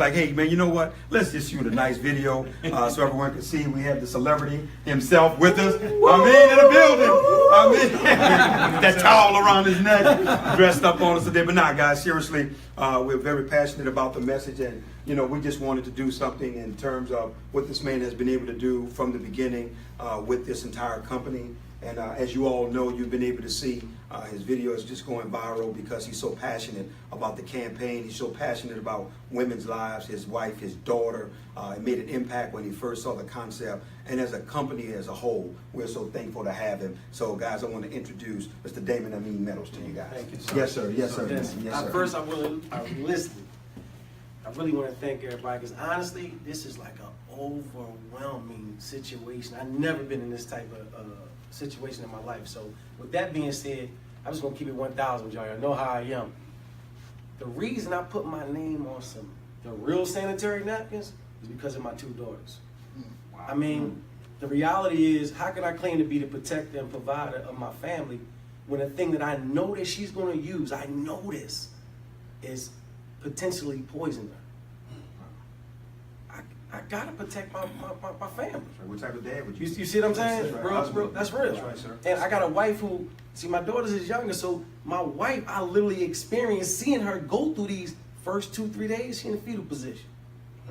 Like, hey man, you know what? Let's just shoot a nice video so everyone can see we have the celebrity himself with us. I mean, in the building. I mean, that towel around his neck, dressed up on us today. But nah, guys, seriously, we're very passionate about the message, and you know, we just wanted to do something in terms of what this man has been able to do from the beginning with this entire company. And as you all know, you've been able to see his video is just going viral because he's so passionate about the campaign. He's so passionate about women's lives, his wife, his daughter. It made an impact when he first saw the concept. And as a company as a whole, we're so thankful to have him. So guys, I want to introduce Mr. Damon Amin Meadows to you guys. Thank you, sir. Yes, sir. Yes, sir. Yes, sir. First, I really want to thank everybody because honestly, this is like an overwhelming situation. I've never been in this type of situation in my life. So with that being said, I'm just gonna keep it 1,000 with y'all. Y'all know how I am. The reason I put my name on the real sanitary napkins is because of my 2 daughters. Wow. I mean, the reality is, how can I claim to be the protector and provider of my family when the thing that I know that she's gonna use, I know this, is potentially poison her? I gotta protect my family. What type of dad would you? You see what I'm saying? That's right. Bro, that's real. That's right, sir. And I got a wife who, see, my daughters is younger, so my wife, I literally experienced seeing her go through these first 2-3 days. She in the fetal position.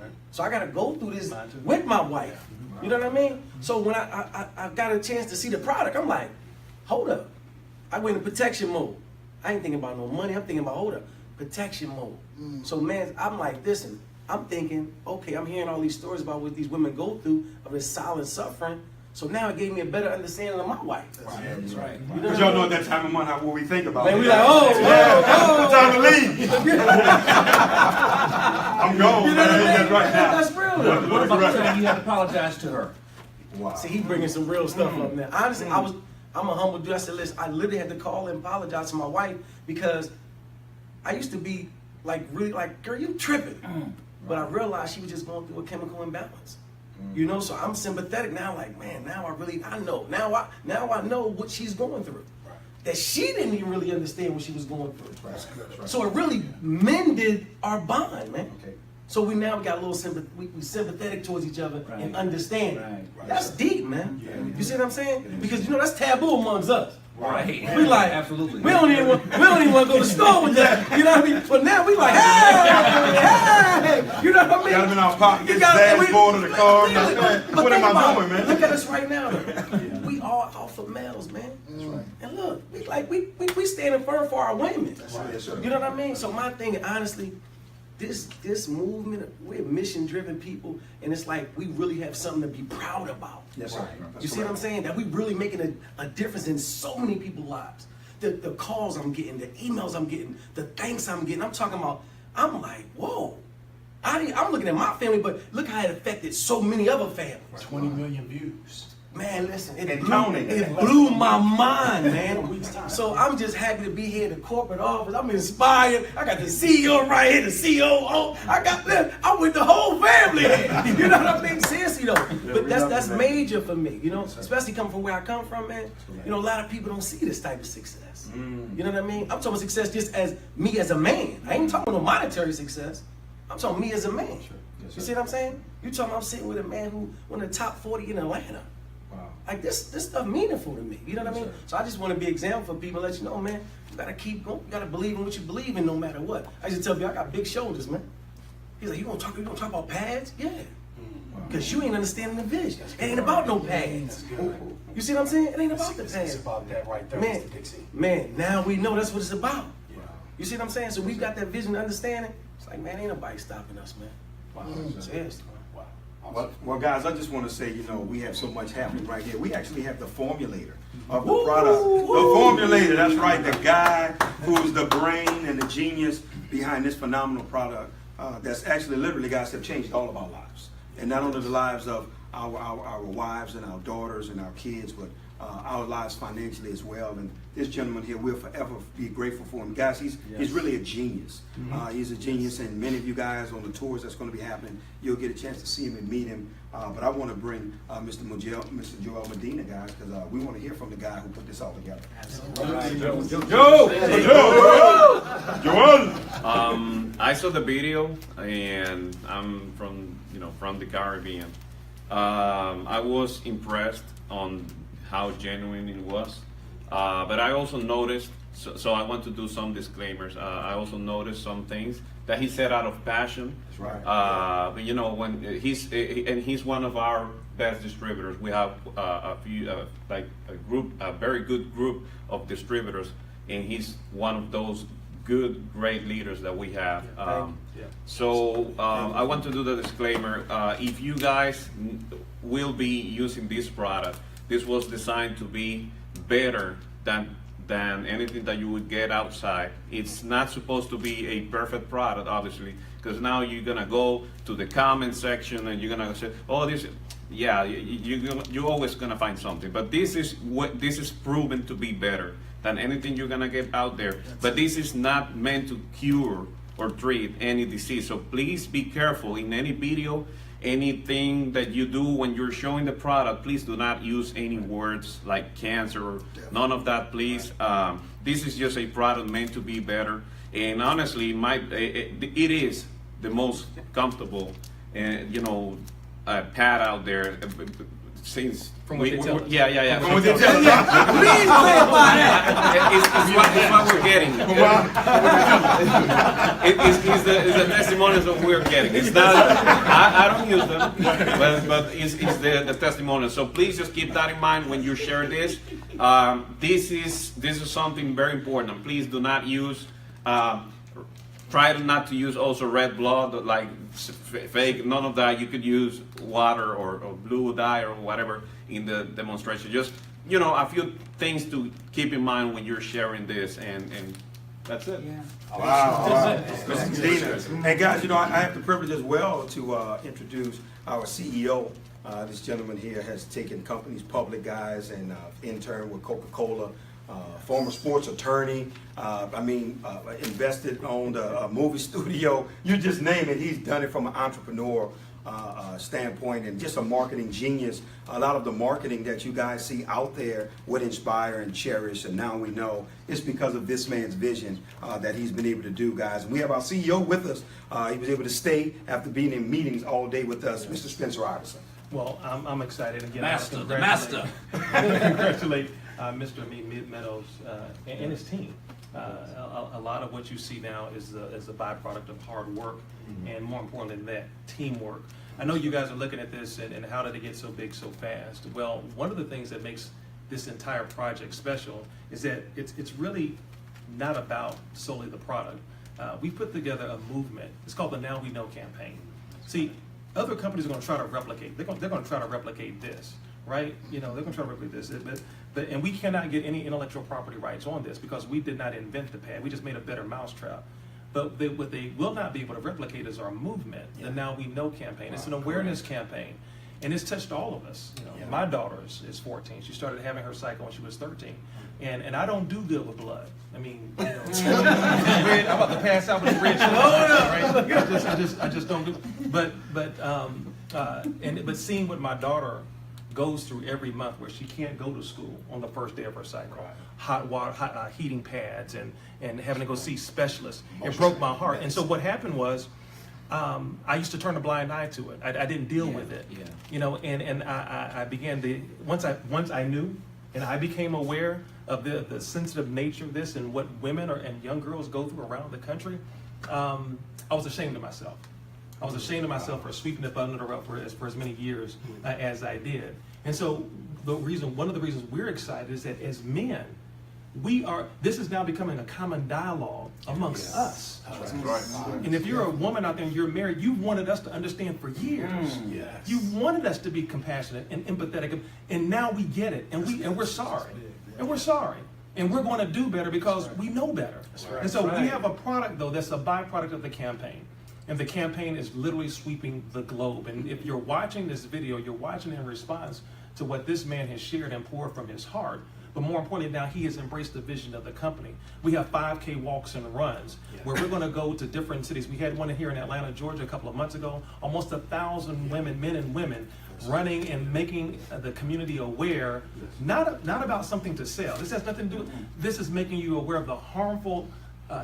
Right. So I gotta go through this with my wife. You know what I mean? So when I got a chance to see the product, I'm like, hold up. I went in protection mode. I ain't thinking about no money. I'm thinking about, hold up, protection mode. So man, I'm like, listen, I'm thinking, okay, I'm hearing all these stories about what these women go through of this silent suffering. So now it gave me a better understanding of my wife. That's right. Because y'all know at that time of month what we think about. Man, we like, time to leave. I'm gone. You know what I mean? Right now. That's real. What about the time you had to apologize to her? Wow. See, he bringing some real stuff up now. Honestly, I'm a humble dude. I said, listen, I literally had to call and apologize to my wife because I used to be like, really like, girl, you tripping. But I realized she was just going through a chemical imbalance. You know, so I'm sympathetic now, like, man, now I know. Now I know what she's going through. Right. That she didn't even really understand what she was going through. Right. So it really mended our bond, man. Okay. So we now got a little we sympathetic towards each other and understand. Right. That's deep, man. Yeah. You see what I'm saying? Because you know that's taboo amongst us. Right. We like, absolutely. We don't even want to go to the store with that. You know what I mean? But now we like, hey, you know what I mean? Got them in our pockets, dashboard of the car. What am I doing, man? Look at us right now. We all alpha males, man. That's right. And look, we standing firm for our women. That's right. Yes, sir. You know what I mean? So my thing, honestly, this movement, we're mission-driven people, and it's like we really have something to be proud about. Yes, sir. You see what I'm saying? That we really making a difference in so many people's lives. The calls I'm getting, the emails I'm getting, the thanks I'm getting. I'm talking about, I'm like, whoa. I'm looking at my family, but look how it affected so many other families. 20 million views. Man, listen, it blew my mind, man. So I'm just happy to be here in the corporate office. I'm inspired. I got the CEO right here, the COO. I with the whole family here. You know what I mean? Seriously though. But that's major for me, you know, especially coming from where I come from, man. You know, a lot of people don't see this type of success. You know what I mean? I'm talking about success just as me as a man. I ain't talking about monetary success. I'm talking me as a man. You see what I'm saying? You talking I'm sitting with a man who one of the top 40 in Atlanta. Wow. Like this stuff meaningful to me. You know what I mean? So I just want to be an example for people, let you know, man, you gotta keep going. You gotta believe in what you believe in no matter what. I used to tell people I got big shoulders, man. He's like, you gonna talk about pads? Yeah. Because you ain't understanding the vision. It ain't about no pads. You see what I'm saying? It ain't about the pads. It's about that right there, Mr. Dixie. Man, now we know that's what it's about. You see what I'm saying? So we've got that vision and understanding. It's like, man, ain't nobody stopping us, man. Wow. Seriously. Well, guys, I just want to say, you know, we have so much happening right here. We actually have the formulator of the product. The formulator, that's right, the guy who's the brain and the genius behind this phenomenal product that's actually literally, guys, have changed all of our lives. And not only the lives of our wives and our daughters and our kids, but our lives financially as well. And this gentleman here, we'll forever be grateful for him. Guys, he's really a genius. He's a genius, and many of you guys on the tours that's going to be happening, you'll get a chance to see him and meet him. But I want to bring Mr. Joel Medina, guys, because we want to hear from the guy who put this all together. Joel. I saw the video, and I'm from the Caribbean. I was impressed on how genuine it was, but I also noticed. So I want to do some disclaimers. I also noticed some things that he said out of passion. That's right. But when he's one of our best distributors. We have a few, a very good group of distributors, and he's one of those great leaders that we have. So I want to do the disclaimer. If you guys will be using this product, this was designed to be better than anything that you would get outside. It's not supposed to be a perfect product, obviously, because now you're gonna go to the comment section and you're gonna say, "Oh, this." Yeah, you're always gonna find something. But this is proven to be better than anything you're gonna get out there. But this is not meant to cure or treat any disease. So please be careful in any video. Anything that you do when you're showing the product, please do not use any words like cancer or none of that, please. This is just a product meant to be better. And honestly, it is the most comfortable, pad out there since From what they tell us. Yeah. From what they tell us. Please clarify that. It's what we're getting. It's the testimonials that we're getting. It's not. I don't use them, but it's the testimonials. So please just keep that in mind when you share this. This is something very important. Please do not use. Try not to use also red blood, like fake, none of that. You could use water or blue dye or whatever in the demonstration. Just, a few things to keep in mind when you're sharing this, and that's it. Yeah. Wow. Mr. Medina. And guys, I have the privilege as well to introduce our CEO. This gentleman here has taken companies public, guys, and interned with Coca-Cola. Former sports attorney, invested, owned a movie studio. You just name it, he's done it from an entrepreneur standpoint, and just a marketing genius. A lot of the marketing that you guys see out there with Nspire and Cherish, and now we know it's because of this man's vision that he's been able to do, guys. And we have our CEO with us. He was able to stay after being in meetings all day with us, Mr. Spencer Iverson. Well, I'm excited again. The master. Congratulate Mr. Meadows and his team. A lot of what you see now is a byproduct of hard work, and more importantly than that, teamwork. I know you guys are looking at this and how did it get so big so fast? Well, one of the things that makes this entire project special is that it's really not about solely the product. We put together a movement. It's called the Now We Know campaign. See, other companies are going to try to replicate. They're going to try to replicate this, right? They're going to try to replicate this, and we cannot get any intellectual property rights on this because we did not invent the pad. We just made a better mousetrap. But what they will not be able to replicate is our movement, the Now We Know campaign. It's an awareness campaign, and it's touched all of us. My daughter is 14. She started having her cycle when she was 13, and I don't do good with blood. I'm about to pass out with a red shirt. Right? I just don't do. But seeing what my daughter goes through every month, where she can't go to school on the first day of her cycle, hot water, heating pads, and having to go see specialists, it broke my heart. And so what happened was, I used to turn a blind eye to it. I didn't deal with it, and I began to once I knew, and I became aware of the sensitive nature of this and what women and young girls go through around the country. I was ashamed of myself. I was ashamed of myself for sweeping it under the rug for as many years as I did. And so one of the reasons we're excited is that as men, this is now becoming a common dialogue amongst us. Right. And if you're a woman out there and you're married, you've wanted us to understand for years. You've wanted us to be compassionate and empathetic, and now we get it, and we're sorry. And we're sorry. And we're going to do better because we know better. And so we have a product, though, that's a byproduct of the campaign. And the campaign is literally sweeping the globe. And if you're watching this video, you're watching in response to what this man has shared and poured from his heart. But more importantly, now he has embraced the vision of the company. We have 5K walks and runs where we're going to go to different cities. We had one here in Atlanta, Georgia, a couple of months ago. Almost 1,000 women, men and women, running and making the community aware, not about something to sell. This has nothing to do with, this is making you aware of the harmful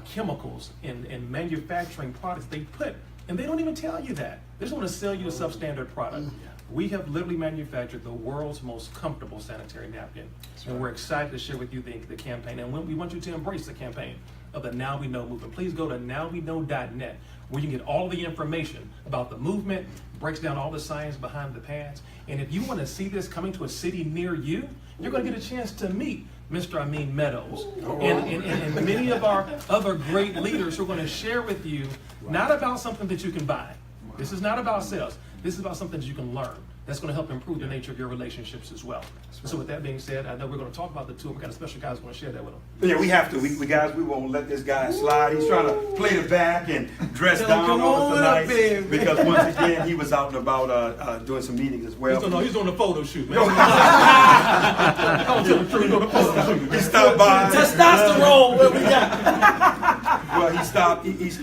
chemicals in manufacturing products they put. And they don't even tell you that. They just want to sell you a substandard product. We have literally manufactured the world's most comfortable sanitary napkin. And we're excited to share with you the campaign. And we want you to embrace the campaign of the Now We Know movement. Please go to nowweknow.net where you can get all the information about the movement, breaks down all the science behind the pads. And if you want to see this coming to a city near you, you're going to get a chance to meet Mr. Amin Meadows and many of our other great leaders who are going to share with you not about something that you can buy. This is not about sales. This is about something that you can learn. That's going to help improve the nature of your relationships as well. So with that being said, I know we're going to talk about the tour. We've got a special guy who's going to share that with them. Yeah, we have to. We guys, we won't let this guy slide. He's trying to play the back and dress Tell him, down come on us on up, tonight baby. because once again he was out and about doing some meetings as well. He's doing a photo shoot, man. He stopped by. Testosterone, what we got? Well, he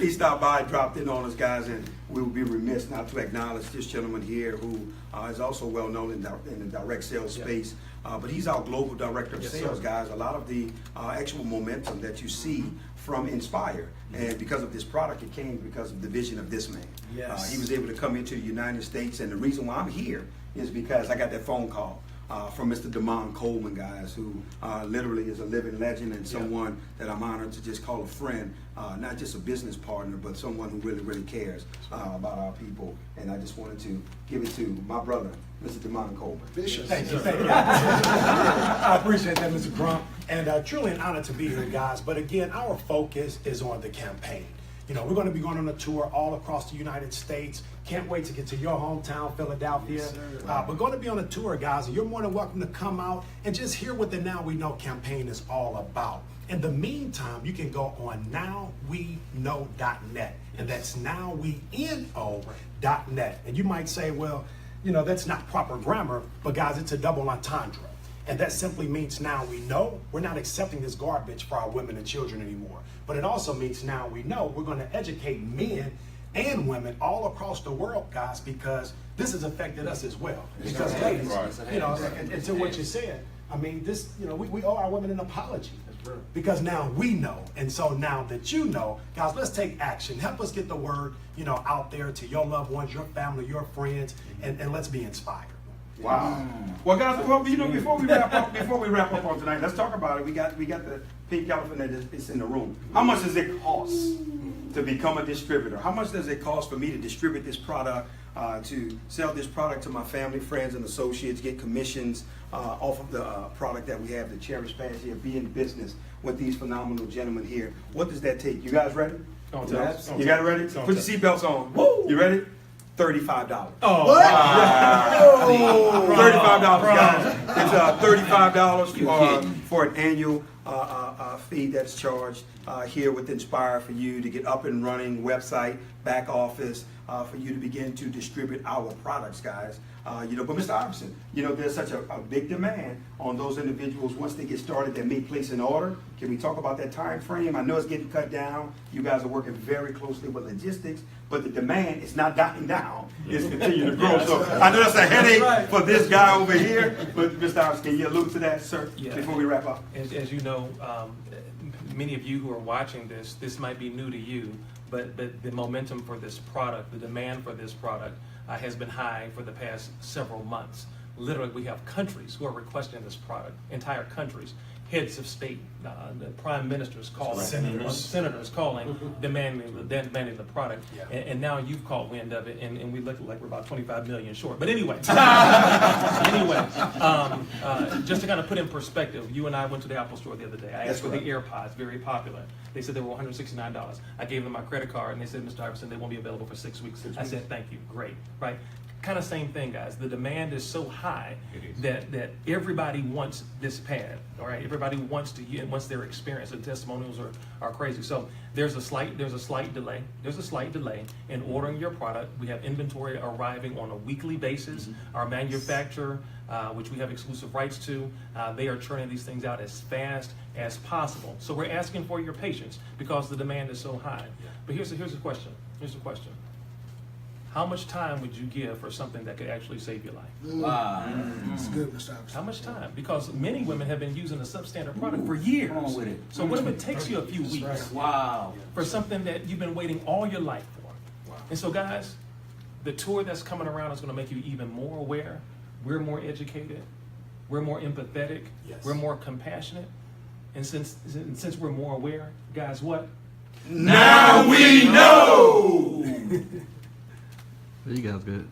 stopped by, dropped in on us guys, and we would be remiss not to acknowledge this gentleman here who is also well known in the direct sales space. But he's our global director of sales, guys. A lot of the actual momentum that you see from Nspire, and because of this product, it came because of the vision of this man. Yes. He was able to come into the United States, and the reason why I'm here is because I got that phone call from Mr. Damon Coleman, guys, who literally is a living legend and someone that I'm honored to just call a friend, not just a business partner, but someone who really, really cares about our people. And I just wanted to give it to my brother, Mr. Damon Coleman. Bishop. Thank you. I appreciate that, Mr. Grump, and truly an honor to be here, guys. But again, our focus is on the campaign. You know, we're going to be going on a tour all across the United States. Can't wait to get to your hometown, Philadelphia. Yes, We're going to be on a tour, guys, and you're more than welcome to come out and just hear what the Now We Know campaign is all about. In the meantime, you can go on nowweknow.net, and that's nowweknow.net. And you might say, well, you know, that's not proper grammar, but guys, it's a double entendre. And that simply means now we know we're not accepting this garbage for our women and children anymore. But it also means now we know we're going to educate men and women all across the world, guys, because this has affected us as well. Because ladies, you know, and to what you said, I mean, this, you know, we owe our women an apology. Because now we know, and so now that you know, guys, let's take action. Help us get the word, you know, out there to your loved ones, your family, your friends, and let's be inspired. Wow. Well, guys, before we wrap up on tonight, let's talk about it. We got the pink elephant that is in the room. How much does it cost to become a distributor? How much does it cost for me to distribute this product, to sell this product to my family, friends, and associates, get commissions off of the product that we have, the Cherish Pass here, be in business with these phenomenal gentlemen here? What does that take? You guys ready? Don't You tell guys- us. you got it ready? Don't Put your seatbelts on. Woo! You ready? $35. Oh, $35, guys. It's $35 for an annual fee that's charged here with Nspire for you to get up and running, website, back office, for you to begin to distribute our products, guys. You know, but Mr. Iverson, you know, there's such a big demand on those individuals once they get started that may place an order. Can we talk about that time frame? I know it's getting cut down. You guys are working very closely with logistics, but the demand is not dying down. It's continuing to grow. So I know that's a headache for this guy over here, but Mr. Iverson, can you allude to that, sir, before we wrap up? As you know, many of you who are watching this might be new to you, but the momentum for this product, the demand for this product has been high for the past several months. Literally, we have countries who are requesting this product, entire countries, heads of state, the prime ministers calling, senators calling, demanding the product. And now you've caught wind of it, and we look like we're about 25 million short. But anyway, just to kind of put in perspective, you and I went to the Apple store the other day. I asked for the AirPods, very popular. They said they were $169. I gave them my credit card, and they said, Mr. Iverson, they won't be available for 6 weeks. I said, thank you, great, right? kind of same thing, guys. The demand is so high that everybody wants this pad. All right, everybody wants their experience. The testimonials are crazy. So there's a slight delay. There's a slight delay in ordering your product. We have inventory arriving on a weekly basis. Our manufacturer, which we have exclusive rights to, they are churning these things out as fast as possible. So we're asking for your patience because the demand is so high. But here's the question. Here's the question. How much time would you give for something that could actually save your life? That's good, Mr. Iverson. How much time? Because many women have been using a substandard product for years. Come on with it. So what if it takes you a few weeks Wow. for something that you've been waiting all your life for? And so guys, the tour that's coming around is going to make you even more aware. We're more educated. We're more empathetic. Yes. We're more compassionate. And since we're more aware, guys, what? Now we know. You guys good.